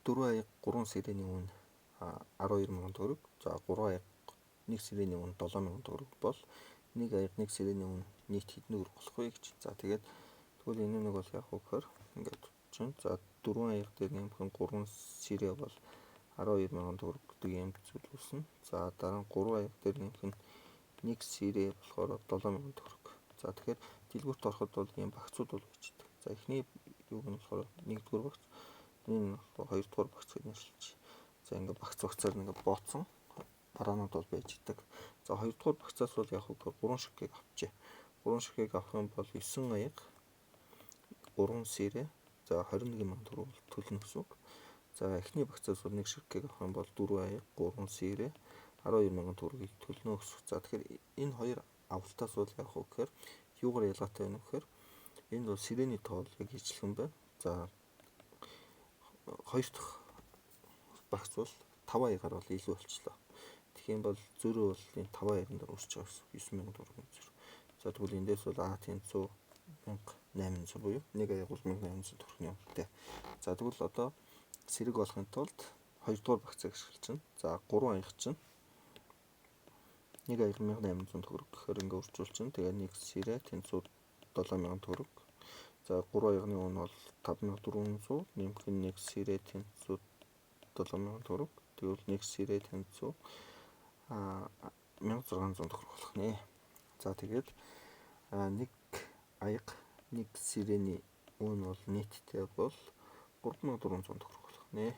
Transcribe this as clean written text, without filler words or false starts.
4 аяга 3 сирэний үн 12,000 төгрөг. За 3 аяга 1 сирэний үн 7,000 төгрөг бол 1 аяга 1 сирэний үн нийт хэдэн төгрөг болох вэ гэж. За тэгээд тэгвэл энэ нэг бол яг хөөхөр ингээд чинь. За 4 аяга дээр нэмэх нь 3 сирэ бол 12,000 төгрөг гэдэг юм зүйл үүснэ. За дараа нь 3 аяга дээр нэмэх нь 1 сирэ болохоор 7,000 төгрөг. За тэгэхээр дэлгүүрт ороход бол ийм багцууд бол бичдэг. За эхний юуг нь болохоор 1-р багц, энэ нь 2-р багц гэж нэрлэж. За ингээд багцаар ингээд бооцсон бараанууд бол байж идэг. За 2-р багцаас бол яг хөөхөр 3 ширхгийг авчээ. 3 ширхгийг авах юм бол 9 аяга 3 сирэ за 21,000 төгрөг төлнө гэсэн үг. За эхний багцаас бол 1 ширхгийг авах юм бол 4 аяга 3 сирэ 12,000 төгрөгийг төлнө гэсэн. За тэгэхээр энэ хоёр авалтаас бол яг хөөхөр юугаар ялгаатай байна вэ гэхээр энд бол сирэний тоо яг ижилхэн байна. За хоёр дахь багц бол 5 аягаар бол илүү болчлоо. Тэгэх юм бол зөрөө бол энэ 5 аягаар дээр урсж байгаа гэсэн 9,000 төгрөгийн зөрөө. За тэгвэл эндээс бол тэнцүү 1,800 буюу 1 аяга бол 1,800 төгрөгийн үнэтэй. За тэгвэл одоо сэрэг болохын тулд 2-р багцыг ашиглаж чинь. За 3 аяга чинь 1 аяга 1,800 төгрөг гэхээр ингээд үржүүл чинь. Тэгээ 1 сирэ тэнцүү 7,000 төгрөг. За 3 аяганы үн бол 5,400 нэмэх нь 1 сирэ тэнцүү 7,000 төгрөг. Тэгвэл 1 сирэ тэнцүү 1,600 төгрөг болох нэ. За тэгээд 1 аяга 1 сирэний үн бол нийтдээ бол 3,400 төгрөг болох нэ.